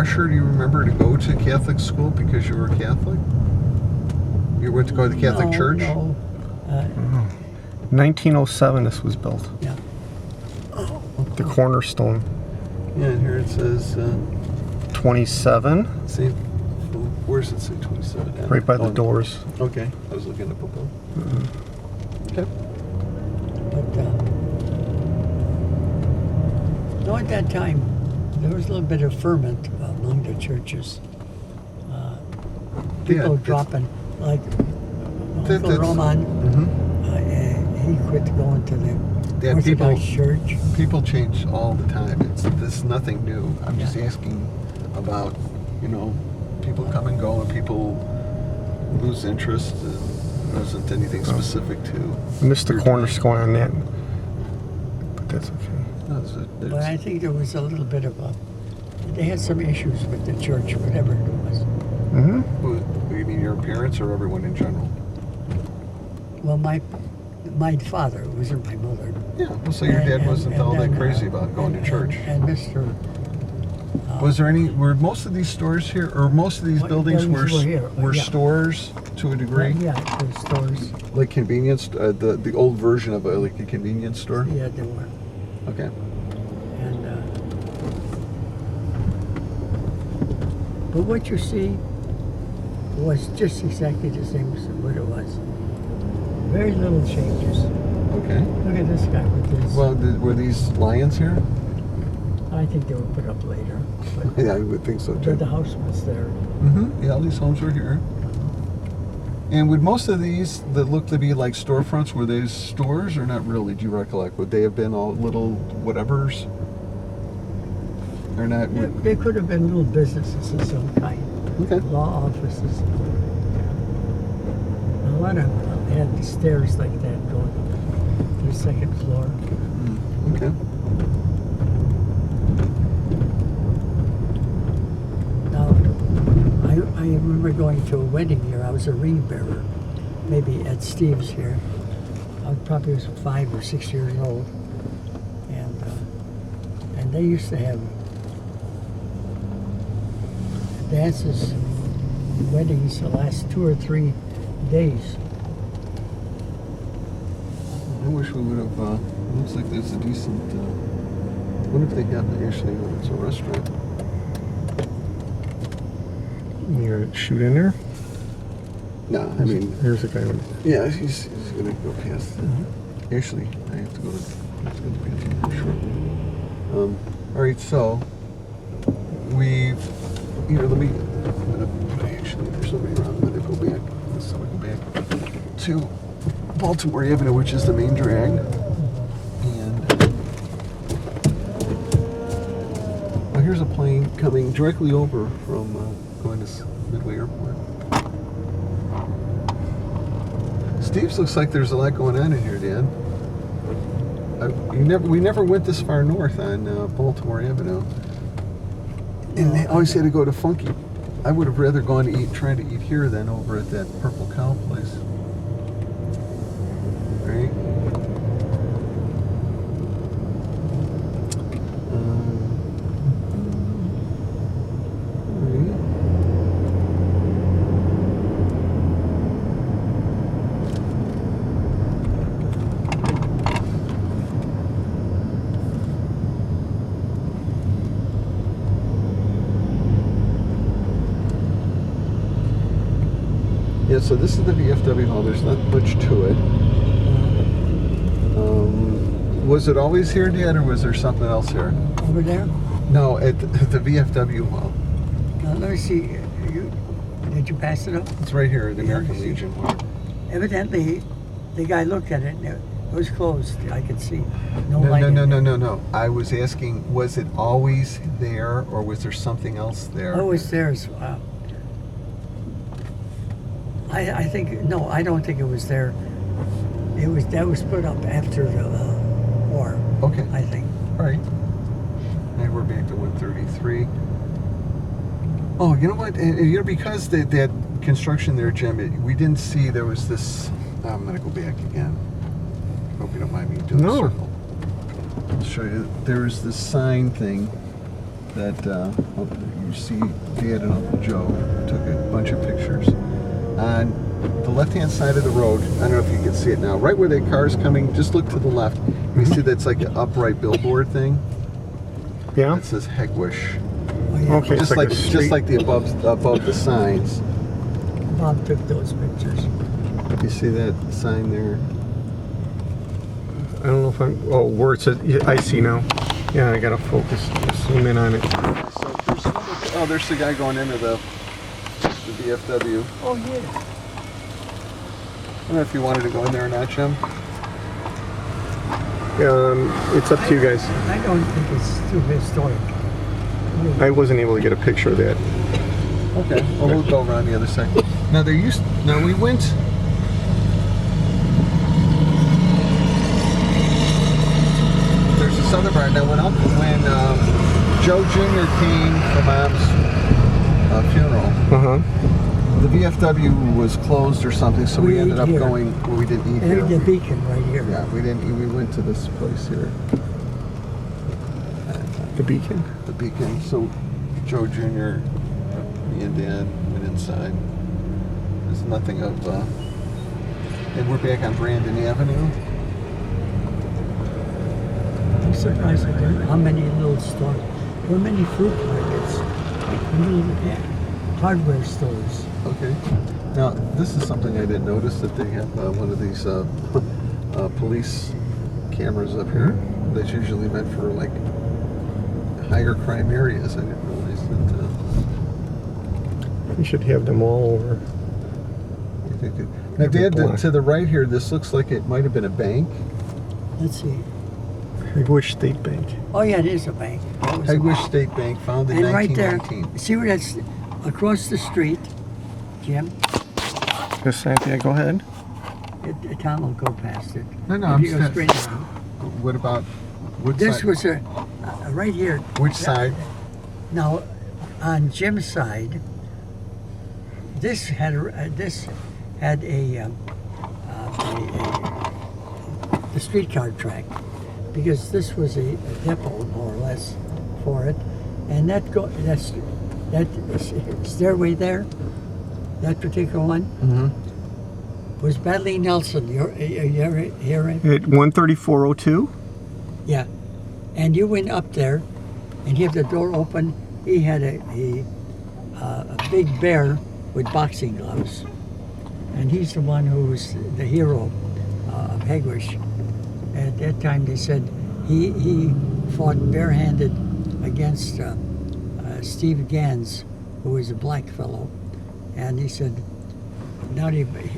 pressure, do you remember, to go to Catholic school because you were Catholic? You went to go to the Catholic church? No. 1907 this was built. Yeah. The cornerstone. Yeah, and here it says, 27. see, where does it say 27? Yeah. Right by the doors. Okay, I was looking up above. Okay. But no, at that time, there was a little bit of ferment among the churches. People it's- dropping, like Uncle that's- Roman, he quit going to the Yeah, Orthodox church. People change all the time. This is nothing new. I'm just Yeah. asking about, people come and go and people lose interest. It wasn't anything specific to. I missed the cornerstone on that. But that's okay. No, it's- But I think there was a little bit of they had some issues with the church, whatever it was. Mm-hmm. You mean your parents or everyone in general? Well, my father, it wasn't my mother. Yeah. Well, so your dad wasn't all that then, crazy about going to church. And Mr. Was there were most of these stores here, or most of these Well, buildings buildings were here, were yeah. stores to a degree? Yeah, the stores. Like convenience, the old version of like a convenience store? Yeah, they were. Okay. And but what you see was just exactly the same as what it was. Very little changes. Okay. Look at this guy with this. Well, were these lions here? I think they were put up later. But, Yeah, I would think so but too. the house was there. Mm-hmm. Yeah, all these homes were here. And would most of these that look to be like storefronts, were they stores or not really? Do you recollect? Would they have been all little whatevers? Or not? They could have been little businesses of some kind. Okay. Law offices. A lot of them had the stairs like that going to the second floor. Okay. Now, I remember going to a wedding here. I was a ring bearer, maybe at Steve's here. I probably was 5 or 6 years old, and they used to have dances, weddings the last 2 or 3 days. I wish we would have. It looks like there's a decent. What if they have actually? It's a restaurant. You gonna shoot in there? No, I mean. Here's a guy with. Yeah, he's gonna go past. Actually, I have to go to the bathroom shortly. All right, so we've. Let me. Actually, there's somebody around. I'm gonna go back. So we go back to Baltimore Avenue, which is the main drag, and well, here's a plane coming directly over from going to Midway Airport. Steve's looks like there's a lot going on in here, Dan. We never went this far north on Baltimore Avenue, and they always had to go to Funky. I would have rather gone to trying to eat here than over at that Purple Cow place. Right? Yeah, so this is the VFW hall. There's not much to it. Was it always here, Dad, or was there something else here? Over there? No, at the VFW hall. Now, let me see. Did you pass it up? It's right here, the American Legion. Evidently, the guy looked at it and it was closed. I could see no light. No. I was asking, was it always there, or was there something else there? Oh, it's there as well. I think no. I don't think it was there. That was put up after the war. Okay. I think. All right. And we're back to 133. Oh, you know what? Because that construction there, Jim, we didn't see there was this. I'm gonna go back again. Hope you don't mind me doing a circle. I'll show you. There was this sign thing. that you see Dad and Uncle Joe took a bunch of pictures. On the left-hand side of the road, I don't know if you can see it now, right where the car's coming, just look to the left. You see that's like an upright billboard thing? Yeah. It says Hegewisch. Oh, yeah. Okay. Just It's like a street. just like the above the signs. Bob took those pictures. You see that sign there? I don't know if I'm. Oh, where it says. Yeah, I see now. Yeah, I gotta focus. Zoom in on it. So there's the guy going into the VFW. Oh, yeah. I don't know if you wanted to go in there or not, Jim. It's up to you guys. I don't think it's too historic. I wasn't able to get a picture of that. Okay. Well, we'll go around the other side. Now we went. There's this other bar. Now when Joe Jr. came for Mom's funeral, Uh-huh. the VFW was closed or something, so we We ended ate up here. going. Well, we didn't eat And the here. beacon right here. Yeah, we didn't. We went to this place here, The beacon. the Beacon. So Joe Jr., me and Dad went inside. There's nothing of. And we're back on Brandon Avenue. I'm surprised at how many little stores. There were many fruit markets, little hardware stores. Okay. Now this is something I didn't notice, that they have one of these police cameras up here that's usually meant for like higher crime areas. I didn't realize that. We should have them all over. I think now, Dad, to the right here, this looks like it might have been a bank. Let's see. Hegewisch State Bank. Oh, yeah, it is a bank. That was a Hegewisch bank. State Bank, founded in And right there, 1919. see where that's across the street, Jim? This side, yeah, go ahead. Tom will go past it. No, If I'm you go straight around. What about which This side? was right here. Which side? Now, on Jim's side, this had the streetcar track, because this was a depot more or less for it, and that stairway there, that particular one, Mm-hmm. was Badley Nelson. You ever hear it? At 13402? Yeah, and you went up there, and he had the door open. He had a big bear with boxing gloves, and he's the one who was the hero of Hegewisch. At that time, they said he fought barehanded against Steve Gans, who was a black fellow, and he said, not even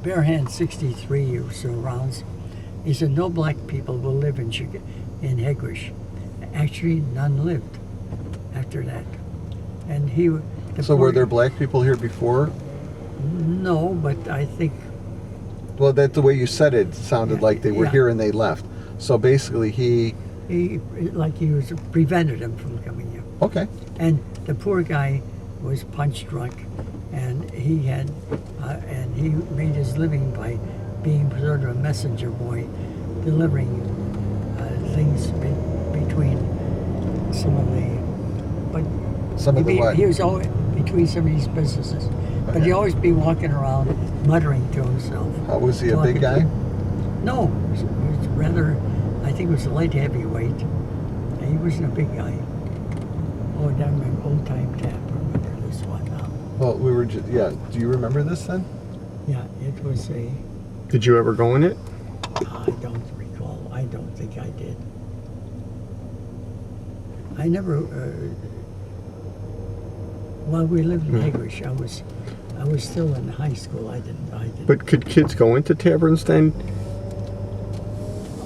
barehand 63 or so rounds. He said no black people will live in Hegewisch. Actually, none lived after that. And So were there black people here before? No, but I think. Well, that's the way you said it. Sounded like they were yeah. here and they left. So basically, He was prevented him from coming here. Okay. And the poor guy was punch drunk, and he had, and he made his living by being sort of a messenger boy, delivering things between some of the. But Some of the what? He was always between some of these businesses, but Okay. he'd always be walking around muttering to himself. How was he, a big talking guy? No, he was rather. I think it was a light heavyweight. And he wasn't a big guy. Oh, down my old time tap. Remember this one now? Well, we were just, yeah. Do you remember this then? Yeah, it was a. Did you ever go in it? I don't recall. I don't think I did. I never. While we lived in Hegewisch, I was still in high school. I didn't. But could kids go into taverns then?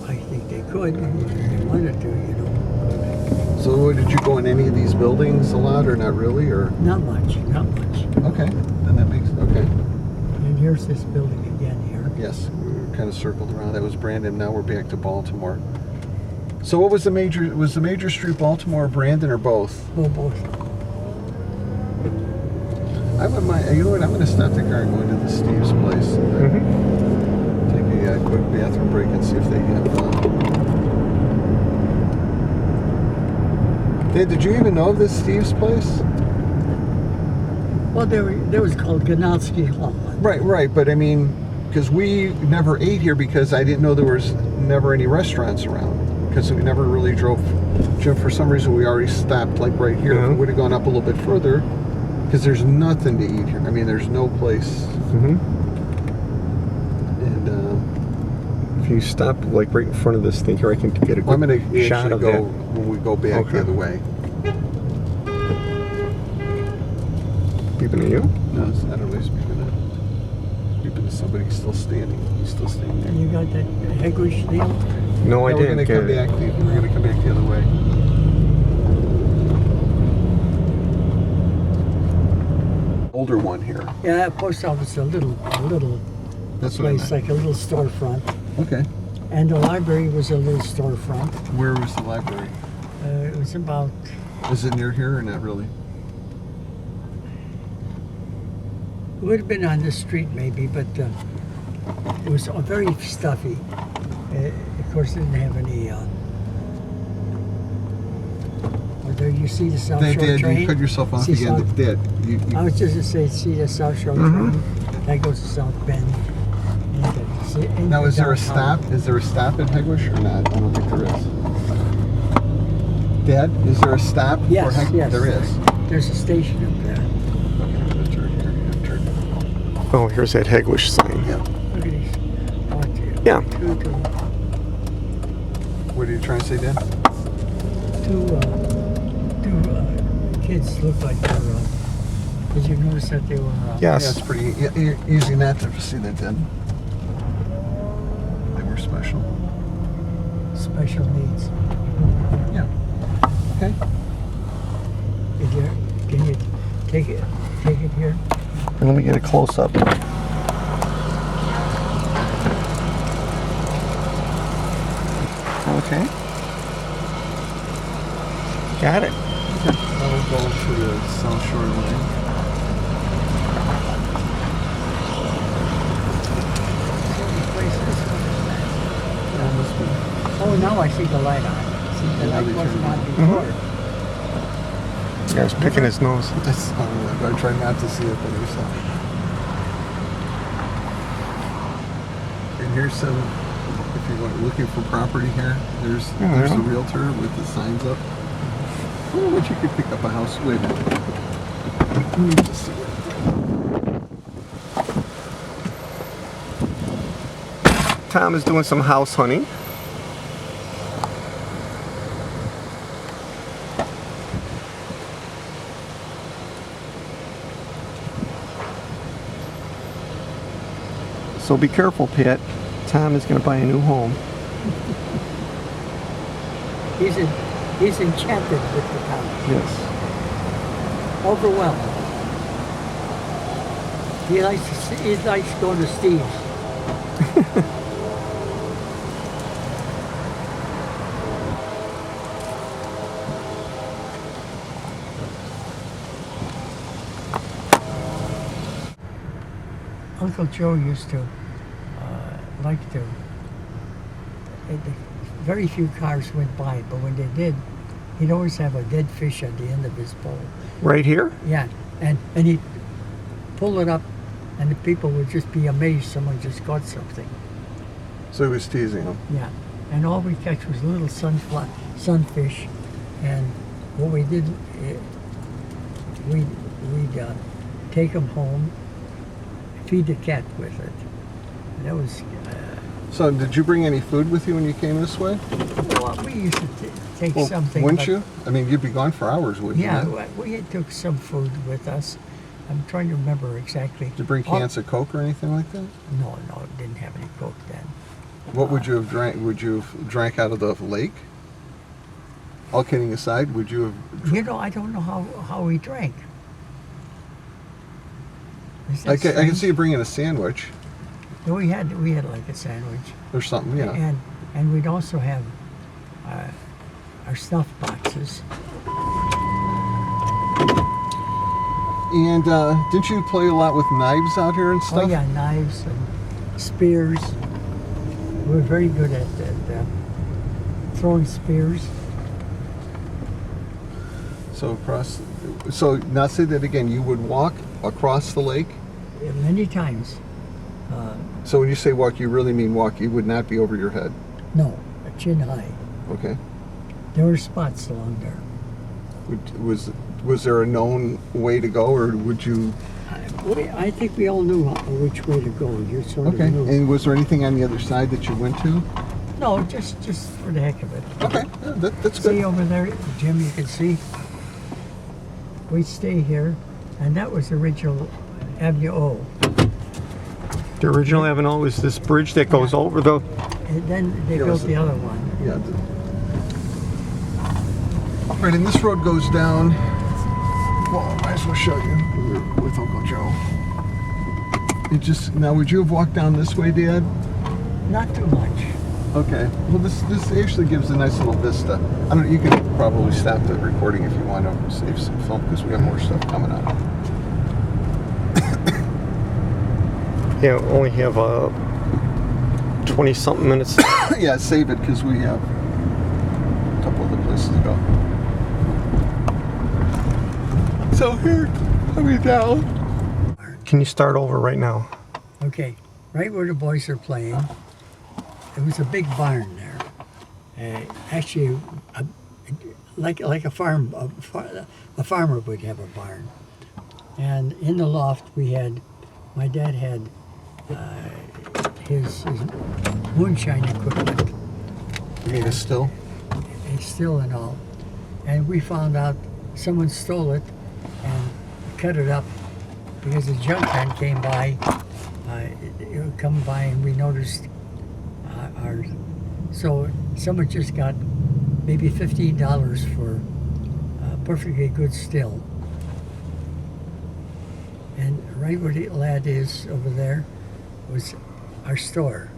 I think they could if they wanted to, you know. So did you go in any of these buildings a lot, or not really, or? Not much. Not much. Okay. Then that makes okay. And here's this building again here. Yes, we were kind of circled around. That was Brandon. Now we're back to Baltimore. So what was the major? Was the major street Baltimore or Brandon, or both? Oh, both. I wouldn't mind. You know what? I'm going to stop the car and go into the Steve's place. Take a quick bathroom break and see if they have. Dad, did you even know of this Steve's place? Well, there was called Ganowski Hall. Right. But I mean, because we never ate here because I didn't know there was never any restaurants around. Because we never really drove. Jim, for some reason, we already stopped like right here. If we would have gone up a little bit further, because there's nothing to eat here. I mean, there's no place. Mm-hmm. And If you stop like right in front of this thing here, I can get a I'm good gonna shot actually of go that. when we go back the other way. Beeping at you? No, it's not always beeping at. Beeping to somebody still standing. He's still standing there. And you got that Hegewisch deal? No, I We're didn't gonna get come it. back. We're gonna come back the other way. Older one here. Yeah, that post office, a little That's what I place, meant. like a little storefront. Okay. And the library was a little storefront. Where was the library? It was about, Is it near here or not really? it would have been on the street maybe, but it was very stuffy. Of course, it didn't have any. There you see the South Shore Dad, train. you cut yourself off See again. South- Dad, I was just to say, see the South Shore train that goes to South Bend. now, is there a stop? Is there a stop at Hegewisch or not? I don't think there is. Dad, is there a stop Yes, for Hegewisch? yes. There is. There's a station up there. Okay, let's turn here. Yeah, turn. Oh, here's that Hegewisch sign. Yeah. Look at these. Yeah. What are you trying to say, Dad? Two kids look like they're. Did you notice that they were? Yeah, Yes. it's pretty easy not to see that, Dad. They were special. Special needs. Yeah. Okay. Can you take it here? Let me get a close up. Okay. Got it. I'll go to the South Shore line. Yeah, must be. Oh, now I see the light on. See, the Yeah, light they wasn't turned on it before. The guy's picking his nose. That's I try not to see it, but there's some. And here's some. If you're looking for property here, there's Yeah, the yeah. realtor with the signs up. Oh, but you could pick up a house. Wait a minute. Let me just see. Tom is doing some house hunting. So be careful, Pat. Tom is going to buy a new home. He's enchanted with the town. Yes. Overwhelmed. He likes going to Steve's. Uncle Joe used to like to. Very few cars went by, but when they did, he'd always have a dead fish at the end of his pole. Right here? Yeah, and he'd pull it up, and the people would just be amazed someone just caught something. So he was teasing him. Yeah, and all we catch was little sunfish, and what we did, we'd take them home, feed the cat with it. And that was. So did you bring any food with you when you came this way? Well, we used to take Well, something. wouldn't but- you? I mean, you'd be gone for hours, wouldn't Yeah, you? we took some food with us. I'm trying to remember exactly. Did you bring cans of Coke or anything like that? No, didn't have any Coke then. What would you have drank? Would you have drank out of the lake? All kidding aside, would you have? You know, I don't know how we drank. Is that I can strange? see you bringing a sandwich No, we had like a sandwich, or something. Yeah. and we'd also have our stuff boxes. And didn't you play a lot with knives out here and stuff? Oh yeah, knives and spears. We were very good at throwing spears. So across. So now say that again. You would walk across the lake. Many times. So when you say walk, you really mean walk. You would not be over your head. No, chin high. Okay. There were spots along there. Was there a known way to go, or would you? I think we all knew which way to go. You sort Okay. of knew. And was there anything on the other side that you went to? No, just for the heck of it. Okay. Yeah, that's See good. over there, Jim, you can see. We'd stay here, and that was the original Avenue O. The original Avenue was this bridge that goes over the. And then they Yeah, built so- the other one. Yeah. Right, and this road goes down. Well, I might as well show you. We're with Uncle Joe. It just now. Would you have walked down this way, Dad? Not too much. Okay. Well, this actually gives a nice little vista. I don't. You could probably stop the recording if you want to save some film because we have more stuff coming up. Yeah, only have 20-something minutes. Yeah, save it because we have a couple other places to go. So here, coming down. Can you start over right now? Okay, right where the boys are playing, there was a big barn there. Actually, like a farm, a farmer would have a barn. And in the loft, my dad had his moonshine equipment. You mean a still? It's still and all. And we found out someone stole it and cut it up because the junk man came by. It would come by and we noticed our. So someone just got maybe $15 for a perfectly good still. And right where the lad is over there was our store.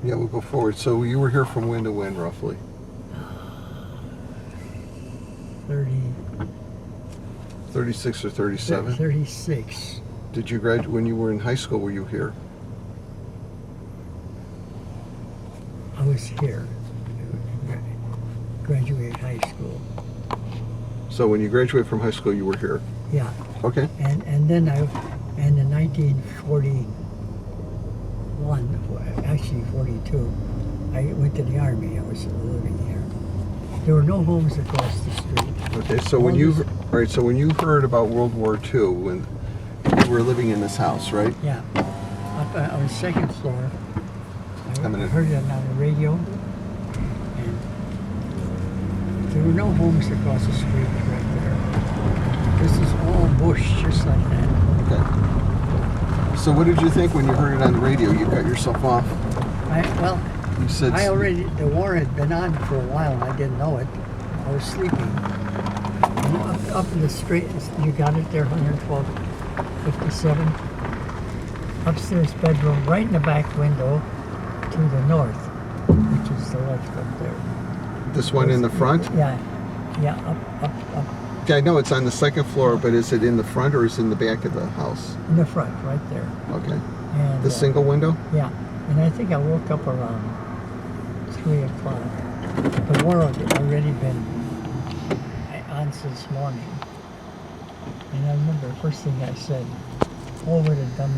Yeah, we'll go forward. So you were here from when to when, roughly? 36 or 37? 36. Did you graduate when you were in high school? Were you here? I was here. Graduated high school. So when you graduated from high school, you were here? Yeah. Okay. And then in 1941, actually 42, I went to the Army. I was living here. There were no homes across the street. Okay, so when you heard about World War II, when you were living in this house, right? Yeah. Up on the second floor. I I'm gonna- heard it on the radio. And there were no homes across the street right there. This is all bush, just like that. Okay. So what did you think when you heard it on the radio? You cut yourself off. You You said the war had been on for a while and I didn't know it. I was sleeping. And up in the street, you got it there, 11257. Upstairs bedroom, right in the back window to the north, which is the left up there. this one in the front? Yeah, up Yeah, I know it's on the second floor, but is it in the front or is it in the back of the house? in the front, right there. Okay. And, The single window? Yeah, and I think I woke up around 3 o'clock. The war had already been on since morning. And I remember the first thing I said, oh, what a dumb